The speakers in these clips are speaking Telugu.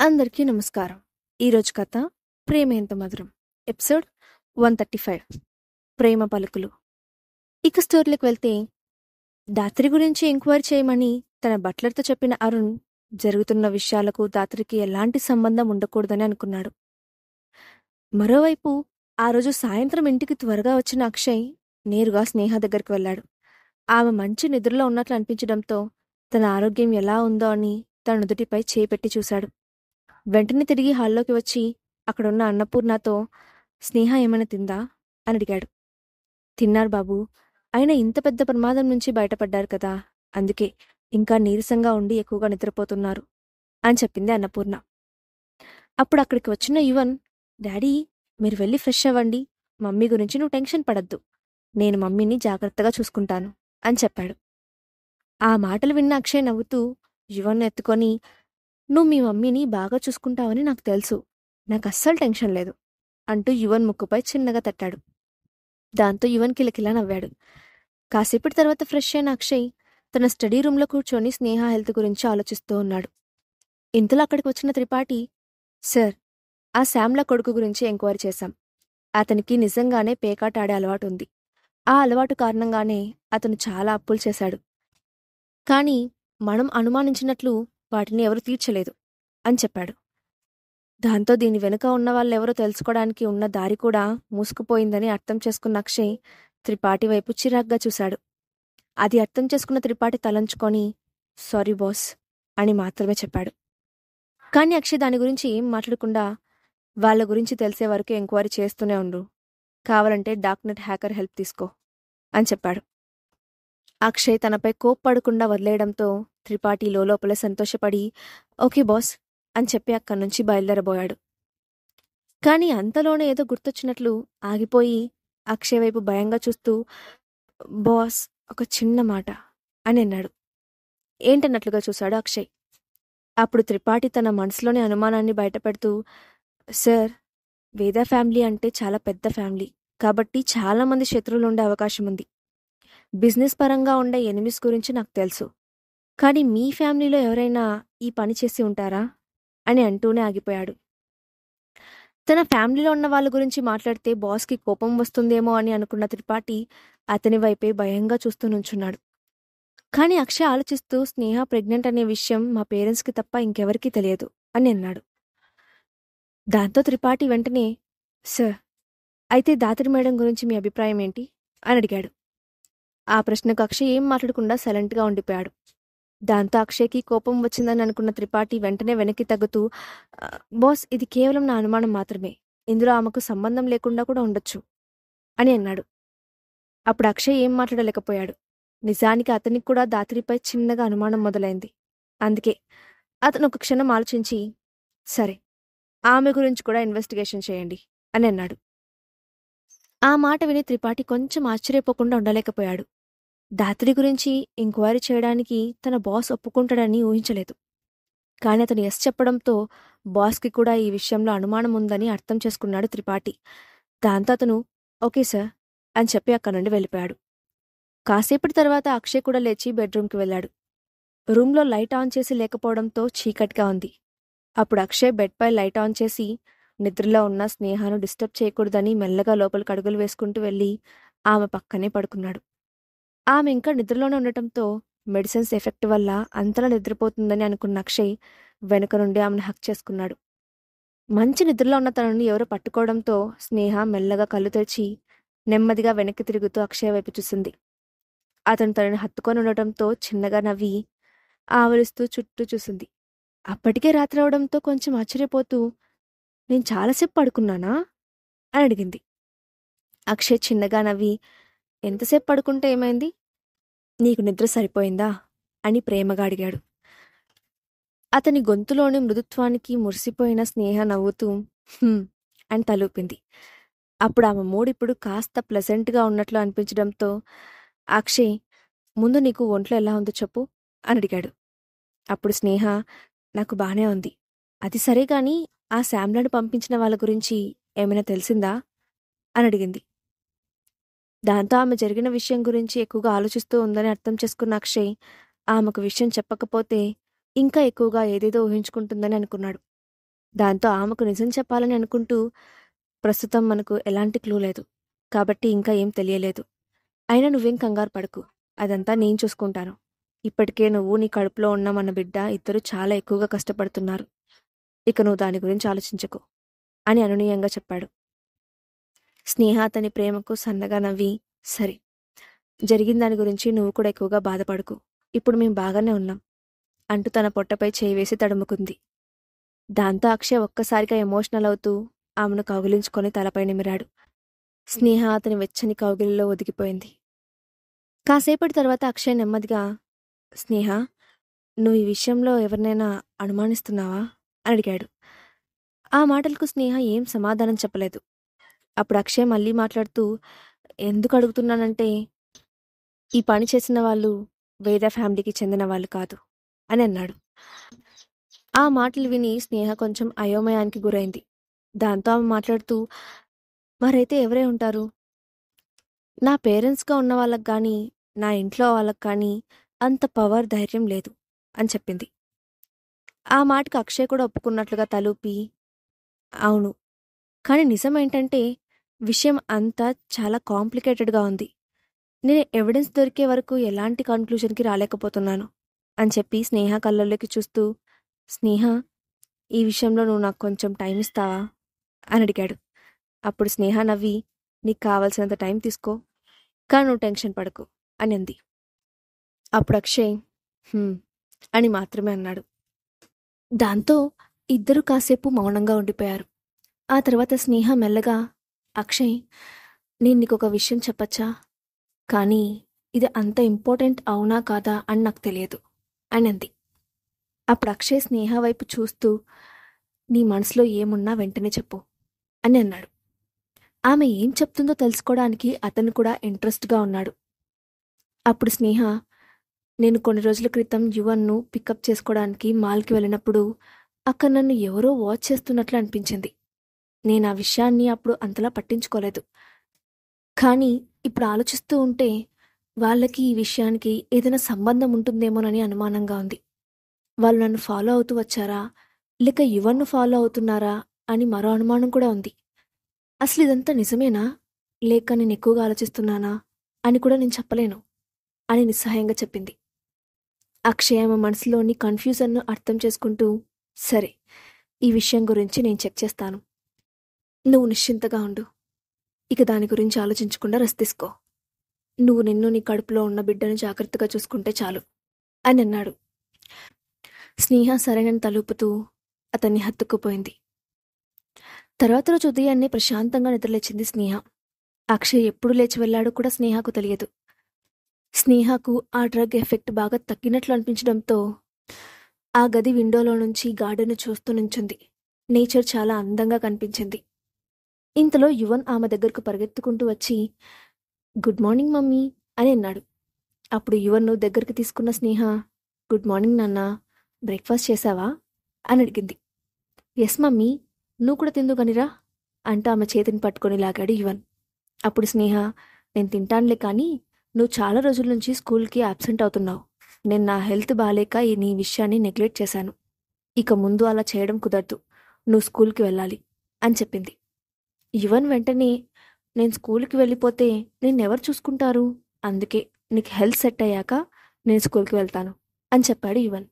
అందరికీ నమస్కారం. ఈరోజు కథ ప్రేమ ఎంత మధురం, ఎపిసోడ్ 135, ప్రేమ పలుకులు. ఇక స్టోరీలోకి వెళ్తే, దాత్రి గురించి ఎంక్వైరీ చేయమని తన బట్లర్తో చెప్పిన అరుణ్ జరుగుతున్న విషయాలకు దాత్రికి ఎలాంటి సంబంధం ఉండకూడదని అనుకున్నాడు. మరోవైపు ఆ రోజు సాయంత్రం ఇంటికి త్వరగా వచ్చిన అక్షయ్ నేరుగా స్నేహ దగ్గరికి వెళ్ళాడు. ఆమె మంచి నిద్రలో ఉన్నట్లు అనిపించడంతో తన ఆరోగ్యం ఎలా ఉందో అని తన నుదుటిపై చేపెట్టి చూశాడు. వెంటనే తిరిగి హాల్లోకి వచ్చి అక్కడున్న అన్నపూర్ణతో స్నేహ ఏమైనా తిందా అని అడిగాడు. తిన్నారు బాబూ, అయినా ఇంత పెద్ద ప్రమాదం నుంచి బయటపడ్డారు కదా, అందుకే ఇంకా నీరసంగా ఉండి ఎక్కువగా నిద్రపోతున్నారు అని చెప్పింది అన్నపూర్ణ. అప్పుడు అక్కడికి వచ్చిన యువన్, డాడీ మీరు వెళ్ళి ఫ్రెష్ అవ్వండి, మమ్మీ గురించి నువ్వు టెన్షన్ పడద్దు, నేను మమ్మీని జాగ్రత్తగా చూసుకుంటాను అని చెప్పాడు. ఆ మాటలు విన్న అక్షయ్ నవ్వుతూ యువన్ ఎత్తుకొని, నువ్వు మీ మమ్మీని బాగా చూసుకుంటావని నాకు తెలుసు, నాకు అస్సలు టెన్షన్ లేదు అంటూ యువన్ ముక్కుపై చిన్నగా తట్టాడు. దాంతో యువన్ కిలకిలా నవ్వాడు. కాసేపటి తర్వాత ఫ్రెష్ అయిన అక్షయ్ తన స్టడీ రూంలో కూర్చొని స్నేహ హెల్త్ గురించి ఆలోచిస్తూ ఉన్నాడు. ఇంతలో అక్కడికి వచ్చిన త్రిపాఠి, సార్, ఆ శ్యామ్ల కొడుకు గురించి ఎంక్వైరీ చేశాం. అతనికి నిజంగానే పేకాట ఆడే అలవాటు ఉంది. ఆ అలవాటు కారణంగానే అతను చాలా అప్పులు చేశాడు. కానీ మనం అనుమానించినట్లు వాటిని ఎవరు తీర్చలేదు అని చెప్పాడు. దాంతో దీని వెనుక ఉన్న వాళ్ళెవరో తెలుసుకోవడానికి ఉన్న దారి కూడా మూసుకుపోయిందని అర్థం చేసుకున్న అక్షయ్ త్రిపాఠి వైపు చిరాగ్గా చూశాడు. అది అర్థం చేసుకున్న త్రిపాఠి తలంచుకొని, సారీ బాస్ అని మాత్రమే చెప్పాడు. కానీ అక్షయ్ దాని గురించి ఏం మాట్లాడకుండా, వాళ్ళ గురించి తెలిసే వరకు ఎంక్వైరీ చేస్తూనే ఉండు, కావాలంటే డార్క్నెట్ హ్యాకర్ హెల్ప్ తీసుకో అని చెప్పాడు. అక్షయ్ తనపై కోప్పడకుండా వదిలేయడంతో త్రిపాఠి లోపలే సంతోషపడి, ఓకే బాస్ అని చెప్పి అక్కడి నుంచి బయలుదేరబోయాడు. కాని అంతలోనే ఏదో గుర్తొచ్చినట్లు ఆగిపోయి అక్షయ్ వైపు భయంగా చూస్తూ, బాస్ ఒక చిన్న మాట అని అన్నాడు. ఏంటన్నట్లుగా చూశాడు అక్షయ్. అప్పుడు త్రిపాఠి తన మనసులోని అనుమానాన్ని బయటపెడుతూ, సార్, వేద ఫ్యామిలీ అంటే చాలా పెద్ద ఫ్యామిలీ, కాబట్టి చాలామంది శత్రువులు ఉండే అవకాశం ఉంది. బిజినెస్ పరంగా ఉండే ఎనిమిస్ గురించి నాకు తెలుసు, కానీ మీ ఫ్యామిలీలో ఎవరైనా ఈ పని చేసి ఉంటారా అని అంటూనే ఆగిపోయాడు. తన ఫ్యామిలీలో ఉన్న వాళ్ళ గురించి మాట్లాడితే బాస్కి కోపం వస్తుందేమో అని అనుకున్న త్రిపాఠి అతని వైపే భయంగా చూస్తూ నుంచున్నాడు. కానీ అక్షయ్ ఆలోచిస్తూ, స్నేహ ప్రెగ్నెంట్ అనే విషయం మా పేరెంట్స్కి తప్ప ఇంకెవరికీ తెలియదు అని అన్నాడు. దాంతో త్రిపాఠి వెంటనే, సార్, అయితే దాత్రి మేడం గురించి మీ అభిప్రాయం ఏంటి అని అడిగాడు. ఆ ప్రశ్నకు అక్షయ్ ఏం మాట్లాడకుండా సైలెంట్గా ఉండిపోయాడు. దాంతో అక్షయ్కి కోపం వచ్చిందని అనుకున్న త్రిపాఠి వెంటనే వెనక్కి తగ్గుతూ, బాస్, ఇది కేవలం నా అనుమానం మాత్రమే, ఇందులో ఆమెకు సంబంధం లేకుండా కూడా ఉండొచ్చు అని అన్నాడు. అప్పుడు అక్షయ్ ఏం మాట్లాడలేకపోయాడు. నిజానికి అతనికి కూడా దాత్రిపై చిన్నగా అనుమానం మొదలైంది. అందుకే అతను ఒక క్షణం ఆలోచించి, సరే, ఆమె గురించి కూడా ఇన్వెస్టిగేషన్ చేయండి అని అన్నాడు. ఆ మాట విని త్రిపాఠి కొంచెం ఆశ్చర్యపోకుండా ఉండలేకపోయాడు. దాత్రి గురించి ఎంక్వైరీ చేయడానికి తన బాస్ ఒప్పుకుంటాడని ఊహించలేదు. కానీ అతను ఎస్ చెప్పడంతో బాస్కి కూడా ఈ విషయంలో అనుమానం ఉందని అర్థం చేసుకున్నాడు త్రిపాఠి. దాంతో అతను ఓకే సార్ అని చెప్పి అక్కడి నుండి వెళ్ళిపోయాడు. కాసేపటి తర్వాత అక్షయ్ కూడా లేచి బెడ్రూమ్కి వెళ్ళాడు. రూమ్లో లైట్ ఆన్ చేసి లేకపోవడంతో చీకటిగా ఉంది. అప్పుడు అక్షయ్ బెడ్పై లైట్ ఆన్ చేసి నిద్రలో ఉన్న స్నేహను డిస్టర్బ్ చేయకూడదని మెల్లగా లోపలికి అడుగులు వేసుకుంటూ వెళ్ళి ఆమె పక్కనే పడుకున్నాడు. ఆమె ఇంకా నిద్రలోనే ఉండటంతో మెడిసిన్స్ ఎఫెక్ట్ వల్ల అంతలా నిద్రపోతుందని అనుకున్న అక్షయ్ వెనుక నుండి ఆమెను హక్ చేసుకున్నాడు. మంచి నిద్రలో ఉన్న తనని ఎవరో పట్టుకోవడంతో స్నేహ మెల్లగా కళ్ళు తెరిచి నెమ్మదిగా వెనక్కి తిరుగుతూ అక్షయ్ వైపు చూసింది. అతను తనని హత్తుకొని ఉండటంతో చిన్నగా నవ్వి ఆవలిస్తూ చుట్టూ చూసింది. అప్పటికే రాత్రి అవడంతో కొంచెం ఆశ్చర్యపోతూ, నేను చాలాసేపు పడుకున్నానా అని అడిగింది. అక్షయ్ చిన్నగా నవ్వి, ఎంతసేపు పడుకుంటే ఏమైంది, నీకు నిద్ర సరిపోయిందా అని ప్రేమగా అడిగాడు. అతని గొంతులోని మృదుత్వానికి మురిసిపోయిన స్నేహ నవ్వుతూ అని తలూపింది. అప్పుడు ఆమె మూడిప్పుడు కాస్త ప్లెజెంట్గా ఉన్నట్లు అనిపించడంతో, అక్షయ్, ముందు నీకు ఒంట్లో ఎలా ఉందో చెప్పు అని అడిగాడు. అప్పుడు స్నేహ, నాకు బానే ఉంది. అది సరే గాని ఆ శ్యామ్లను పంపించిన వాళ్ళ గురించి ఏమైనా తెలిసిందా అని అడిగింది. దాంతో ఆమె జరిగిన విషయం గురించి ఎక్కువగా ఆలోచిస్తూ ఉందని అర్థం చేసుకున్న అక్షయ్ ఆమెకు విషయం చెప్పకపోతే ఇంకా ఎక్కువగా ఏదేదో ఊహించుకుంటుందని అనుకున్నాడు. దాంతో ఆమెకు నిజం చెప్పాలని అనుకుంటూ, ప్రస్తుతం మనకు ఎలాంటి క్లూ లేదు. కాబట్టి ఇంకా ఏం తెలియలేదు. అయినా నువ్వేం కంగారు పడకు. అదంతా నేను చూసుకుంటాను. ఇప్పటికే నువ్వు, నీ కడుపులో ఉన్న మన బిడ్డ ఇద్దరు చాలా ఎక్కువగా కష్టపడుతున్నారు. ఇక నువ్వు దాని గురించి ఆలోచించకు అని అనునీయంగా చెప్పాడు. స్నేహ అతని ప్రేమకు సన్నగా నవ్వి, సరే, జరిగిన దాని గురించి నువ్వు కూడా ఎక్కువగా బాధపడకు. ఇప్పుడు మేం బాగానే ఉన్నాం అంటూ తన పొట్టపై చేయి వేసి తడుముకుంది. దాంతో అక్షయ్ ఒక్కసారిగా ఎమోషనల్ అవుతూ ఆమెను కౌగిలించుకొని తలపై నిమిరాడు. స్నేహ అతని వెచ్చని కౌగిలిలో ఒదిగిపోయింది. కాసేపటి తర్వాత అక్షయ్ నెమ్మదిగా, స్నేహ, నువ్వు ఈ విషయంలో ఎవరినైనా అనుమానిస్తున్నావా అని అడిగాడు. ఆ మాటలకు స్నేహ ఏం సమాధానం చెప్పలేదు. అప్పుడు అక్షయ్ మళ్ళీ మాట్లాడుతూ, ఎందుకు అడుగుతున్నానంటే, ఈ పని చేసిన వాళ్ళు వేద ఫ్యామిలీకి చెందిన వాళ్ళు కాదు అని అన్నాడు. ఆ మాటలు విని స్నేహ కొంచెం అయోమయానికి గురైంది. దాంతో ఆమె మాట్లాడుతూ, మరైతే ఎవరై ఉంటారు? నా పేరెంట్స్గా ఉన్న వాళ్ళకి కానీ, నా ఇంట్లో వాళ్ళకి కానీ అంత పవర్, ధైర్యం లేదు అని చెప్పింది. ఆ మాటకి అక్షయ్ కూడా ఒప్పుకున్నట్లుగా తలూపి, అవును, కానీ నిజమేంటంటే విషయం అంతా చాలా కాంప్లికేటెడ్గా ఉంది. నేను ఎవిడెన్స్ దొరికే వరకు ఎలాంటి కన్క్లూజన్కి రాలేకపోతున్నాను అని చెప్పి స్నేహ కళ్ళల్లోకి చూస్తూ, స్నేహ, ఈ విషయంలో నువ్వు నాకు కొంచెం టైం ఇస్తావా అని అడిగాడు. అప్పుడు స్నేహ నవ్వి, నీకు కావాల్సినంత టైం తీసుకో, కానీ నువ్వు టెన్షన్ పడకు అని అంది. అప్పుడు అక్షయ్ అని మాత్రమే అన్నాడు. దాంతో ఇద్దరు కాసేపు మౌనంగా ఉండిపోయారు. ఆ తర్వాత స్నేహ మెల్లగా, అక్షయ్, నేను నీకు ఒక విషయం చెప్పచ్చా? కానీ ఇది అంత ఇంపార్టెంట్ అవునా కాదా అని నాకు తెలియదు అని అంది. అప్పుడు అక్షయ్ స్నేహ వైపు చూస్తూ, నీ మనసులో ఏమున్నా వెంటనే చెప్పు అని అన్నాడు. ఆమె ఏం చెప్తుందో తెలుసుకోవడానికి అతను కూడా ఇంట్రెస్ట్గా ఉన్నాడు. అప్పుడు స్నేహ, నేను కొన్ని రోజుల క్రితం యువన్ను పికప్ చేసుకోవడానికి మాల్కి వెళ్ళినప్పుడు అక్కడ నన్ను ఎవరో వాచ్ చేస్తున్నట్లు అనిపించింది. నేను ఆ విషయాన్ని అప్పుడు అంతలా పట్టించుకోలేదు. కానీ ఇప్పుడు ఆలోచిస్తూ ఉంటే వాళ్ళకి ఈ విషయానికి ఏదైనా సంబంధం ఉంటుందేమోనని అనుమానంగా ఉంది. వాళ్ళు నన్ను ఫాలో అవుతూ వచ్చారా, లేక యువన్ను ఫాలో అవుతున్నారా అని మరో అనుమానం కూడా ఉంది. అసలు ఇదంతా నిజమేనా, లేక నేను ఎక్కువగా ఆలోచిస్తున్నానా అని కూడా నేను చెప్పలేను అని నిస్సహాయంగా చెప్పింది. అక్షయ్ ఆమె మనసులోని కన్ఫ్యూజన్ను అర్థం చేసుకుంటూ, సరే, ఈ విషయం గురించి నేను చెక్ చేస్తాను. నువ్వు నిశ్చింతగా ఉండు. ఇక దాని గురించి ఆలోచించకుండా రెస్ట్ తీసుకో. నువ్వు నిన్ను, నీ కడుపులో ఉన్న బిడ్డను జాగ్రత్తగా చూసుకుంటే చాలు అని అన్నాడు. స్నేహ సరైన తలుపుతూ అతన్ని హత్తుకుపోయింది. తర్వాత రోజు ఉదయాన్నే ప్రశాంతంగా నిద్రలేచింది స్నేహ. అక్షయ్ ఎప్పుడు లేచి వెళ్లాడో కూడా స్నేహకు తెలియదు. స్నేహకు ఆ డ్రగ్ ఎఫెక్ట్ బాగా తగ్గినట్లు అనిపించడంతో ఆ గది విండోలో నుంచి గార్డెన్ చూస్తూ నించుంది. నేచర్ చాలా అందంగా కనిపించింది. ఇంతలో యువన్ ఆమె దగ్గరకు పరిగెత్తుకుంటూ వచ్చి, గుడ్ మార్నింగ్ మమ్మీ అని అన్నాడు. అప్పుడు యువన్ను దగ్గరికి తీసుకున్న స్నేహ, గుడ్ మార్నింగ్ నాన్న, బ్రేక్ఫాస్ట్ చేశావా అని అడిగింది. ఎస్ మమ్మీ, నువ్వు కూడా తిందుగనిరా అంటూ ఆమె చేతిని పట్టుకొని లాగాడు యువన్. అప్పుడు స్నేహ, నేను తింటానులే, కానీ నువ్వు చాలా రోజుల నుంచి స్కూల్కి అబ్సెంట్ అవుతున్నావు. నేను నా హెల్త్ బాగాలేక నీ విషయాన్ని నెగ్లెక్ట్ చేశాను. ఇక ముందు అలా చేయడం కుదరదు. నువ్వు స్కూల్కి వెళ్ళాలి అని చెప్పింది. యువన్ వెంటనే, నేను స్కూల్కి వెళ్ళిపోతే నిన్నెవరు చూసుకుంటారు? అందుకే నీకు హెల్త్ సెట్ అయ్యాక నేను స్కూల్కి వెళ్తాను అని చెప్పాడు యువన్.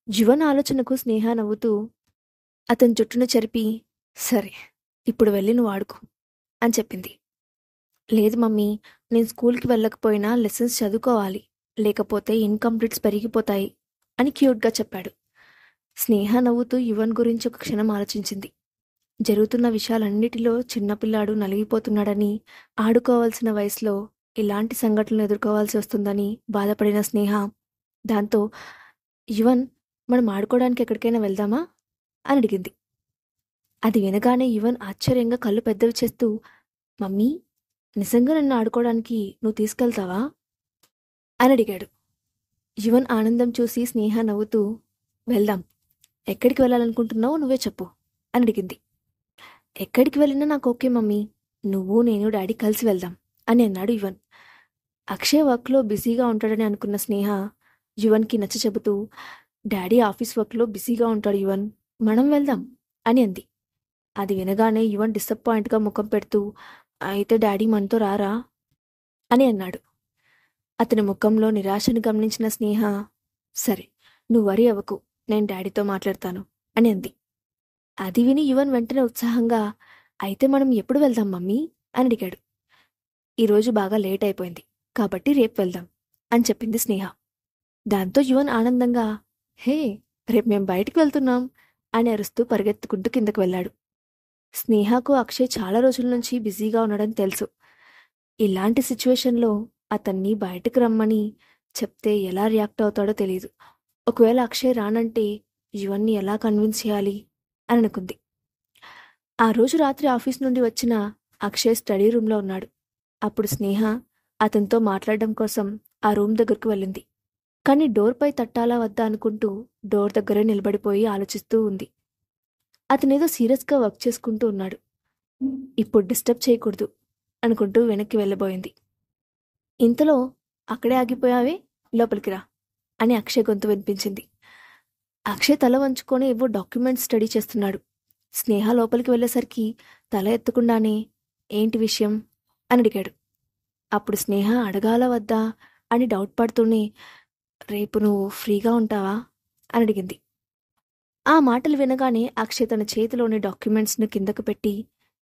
యువన్ ఆలోచనకు స్నేహ నవ్వుతూ అతని జుట్టును చెరిపి, సరే, ఇప్పుడు వెళ్ళి నువ్వు ఆడుకో అని చెప్పింది. లేదు మమ్మీ, నేను స్కూల్కి వెళ్ళకపోయినా లెసన్స్ చదువుకోవాలి, లేకపోతే ఇన్కంప్లీట్స్ పెరిగిపోతాయి అని క్యూట్గా చెప్పాడు. స్నేహ నవ్వుతూ యువన్ గురించి ఒక క్షణం ఆలోచించింది. జరుగుతున్న విషయాలన్నిటిలో చిన్నపిల్లాడు నలిగిపోతున్నాడని, ఆడుకోవాల్సిన వయసులో ఇలాంటి సంఘటనలు ఎదుర్కోవాల్సి వస్తుందని బాధపడిన స్నేహ, దాంతో, యువన్, మనం ఆడుకోవడానికి ఎక్కడికైనా వెళ్దామా అని అడిగింది. అది వినగానే యువన్ ఆశ్చర్యంగా కళ్ళు పెద్దవి చేస్తూ, మమ్మీ, నిజంగా నన్ను ఆడుకోవడానికి నువ్వు తీసుకెళ్తావా అని అడిగాడు. యువన్ ఆనందం చూసి స్నేహ నవ్వుతూ, వెళ్దాం, ఎక్కడికి వెళ్ళాలనుకుంటున్నావో నువ్వే చెప్పు అని అడిగింది. ఎక్కడికి వెళ్ళినా నాకు ఓకే మమ్మీ, నువ్వు, నేను, డాడీ కలిసి వెళ్దాం అని అన్నాడు యువన్. అక్షయ్ వర్క్లో బిజీగా ఉంటాడని అనుకున్న స్నేహ యువన్కి నచ్చ చెబుతూ, డాడీ ఆఫీస్ వర్క్లో బిజీగా ఉంటాడు యువన్, మనం వెళ్దాం అని అంది. అది వినగానే యువన్ డిసప్పాయింట్గా ముఖం పెడుతూ, అయితే డాడీ మనతో రారా అని అన్నాడు. అతని ముఖంలో నిరాశను గమనించిన స్నేహ, సరే నువ్వు వరి అవ్వకు, నేను డాడీతో మాట్లాడతాను అని అంది. అది విని యువన్ వెంటనే ఉత్సాహంగా, అయితే మనం ఎప్పుడు వెళ్దాం మమ్మీ అని అడిగాడు. ఈరోజు బాగా లేట్ అయిపోయింది కాబట్టి రేపు వెళ్దాం అని చెప్పింది స్నేహ. దాంతో యువన్ ఆనందంగా, హే రేపు మేం బయటికి వెళ్తున్నాం అని అరుస్తూ పరిగెత్తుకుంటూ కిందకు వెళ్ళాడు. స్నేహకు అక్షయ్ చాలా రోజుల నుంచి బిజీగా ఉండడం తెలుసు. ఇలాంటి సిచ్యువేషన్లో అతన్ని బయటకు రమ్మని చెప్తే ఎలా రియాక్ట్ అవుతాడో తెలియదు. ఒకవేళ అక్షయ్ రానంటే యువన్ని ఎలా కన్విన్స్ చేయాలి అని అనుకుంది. ఆ రోజు రాత్రి ఆఫీస్ నుండి వచ్చిన అక్షయ్ స్టడీ రూమ్లో ఉన్నాడు. అప్పుడు స్నేహ అతనితో మాట్లాడడం కోసం ఆ రూమ్ దగ్గరకు వెళ్ళింది. కానీ డోర్పై తట్టాలా వద్దా అనుకుంటూ డోర్ దగ్గరే నిలబడిపోయి ఆలోచిస్తూ ఉంది. అతనేదో సీరియస్గా వర్క్ చేసుకుంటూ ఉన్నాడు. ఇప్పుడు డిస్టర్బ్ చేయకూడదు అనుకుంటూ వెనక్కి వెళ్ళబోయింది. ఇంతలో, అక్కడే ఆగిపోయావే, లోపలికి రా అని అక్షయ్ గొంతు వినిపించింది. అక్షయ్ తల వంచుకొని ఏవో డాక్యుమెంట్స్ స్టడీ చేస్తున్నాడు. స్నేహ లోపలికి వెళ్ళేసరికి తల ఎత్తకుండానే, ఏంటి విషయం అని అడిగాడు. అప్పుడు స్నేహ అడగాల వద్దా అని డౌట్ పడుతూనే, రేపు నువ్వు ఫ్రీగా ఉంటావా అని అడిగింది. ఆ మాటలు వినగానే అక్షయ్ తన చేతిలోని డాక్యుమెంట్స్ను కిందకు పెట్టి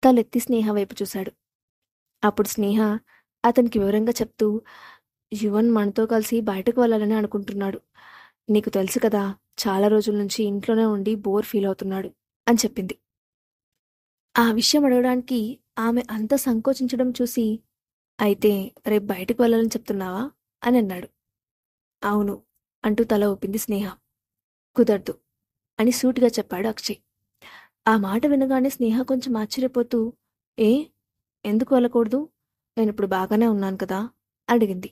తలెత్తి స్నేహ వైపు చూశాడు. అప్పుడు స్నేహ అతనికి వివరంగా చెప్తూ, యువన్ మనతో కలిసి బయటకు వెళ్ళాలని అనుకుంటున్నాడు. నీకు తెలుసు కదా, చాలా రోజుల నుంచి ఇంట్లోనే ఉండి బోర్ ఫీల్ అవుతున్నాడు అని చెప్పింది. ఆ విషయం అడగడానికి ఆమె అంత సంకోచించడం చూసి, అయితే రేపు బయటకు వెళ్ళాలని చెప్తున్నావా అని అన్నాడు. అవును అంటూ తల ఊపింది స్నేహ. కుదరదు అని సూటిగా చెప్పాడు అక్షయ్. ఆ మాట వినగానే స్నేహ కొంచెం ఆశ్చర్యపోతూ, ఏ ఎందుకు వెళ్ళకూడదు, నేనిప్పుడు బాగానే ఉన్నాను కదా అడిగింది.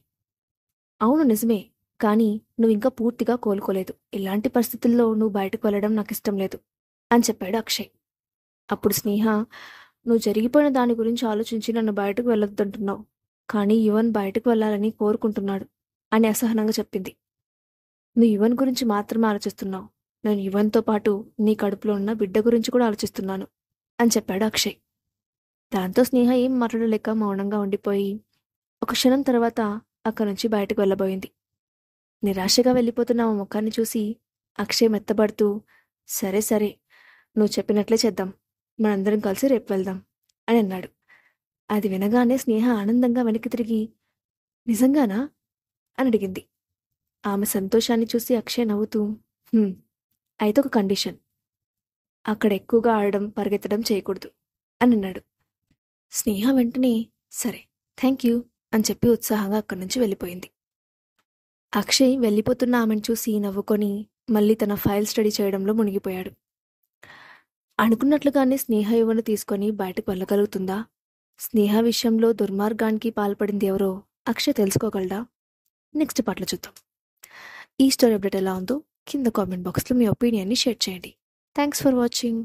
అవును నిజమే, కానీ నువ్వింకా పూర్తిగా కోలుకోలేదు. ఇలాంటి పరిస్థితుల్లో నువ్వు బయటకు వెళ్ళడం నాకు ఇష్టం లేదు అని చెప్పాడు అక్షయ్. అప్పుడు స్నేహ, నువ్వు జరిగిపోయిన దాని గురించి ఆలోచించి నన్ను బయటకు వెళ్ళొద్దంటున్నావు, కానీ యువన్ బయటకు వెళ్ళాలని కోరుకుంటున్నాడు అని అసహనంగా చెప్పింది. నువ్వు యువన్ గురించి మాత్రమే ఆలోచిస్తున్నావు, నేను యువన్తో పాటు నీ కడుపులో ఉన్న బిడ్డ గురించి కూడా ఆలోచిస్తున్నాను అని చెప్పాడు అక్షయ్. దాంతో స్నేహ ఏం మాట్లాడలేక మౌనంగా ఉండిపోయి ఒక క్షణం తర్వాత అక్కడి నుంచి బయటకు వెళ్ళబోయింది. నిరాశగా వెళ్ళిపోతున్న ఆ ముఖాన్ని చూసి అక్షయ్ మెత్తబడుతూ, సరే సరే నువ్వు చెప్పినట్లే చేద్దాం, మనందరం కలిసి రేపు వెళ్దాం అని అన్నాడు. అది వినగానే స్నేహ ఆనందంగా వెనక్కి తిరిగి, నిజంగానా అని అడిగింది. ఆమె సంతోషాన్ని చూసి అక్షయ్ నవ్వుతూ, అయితే ఒక కండిషన్, అక్కడ ఎక్కువగా ఆడడం పరిగెత్తడం చేయకూడదు అని అన్నాడు. స్నేహ వెంటనే సరే థ్యాంక్ యూ అని చెప్పి ఉత్సాహంగా అక్కడి నుంచి వెళ్ళిపోయింది. అక్షయ్ వెళ్ళిపోతున్న ఆమెను చూసి నవ్వుకొని మళ్ళీ తన ఫైల్ స్టడీ చేయడంలో మునిగిపోయాడు. అనుకున్నట్లుగానే స్నేహ యువను తీసుకొని బయటకు వెళ్ళగలుగుతుందా? స్నేహ విషయంలో దుర్మార్గానికి పాల్పడింది ఎవరో అక్షయ్ తెలుసుకోగలడా? నెక్స్ట్ పార్ట్లో చూద్దాం. ఈ స్టోరీ అప్డేట్ ఎలా ఉందో కింద కామెంట్ బాక్స్లో మీ ఒపీనియన్ని షేర్ చేయండి. Thanks for watching.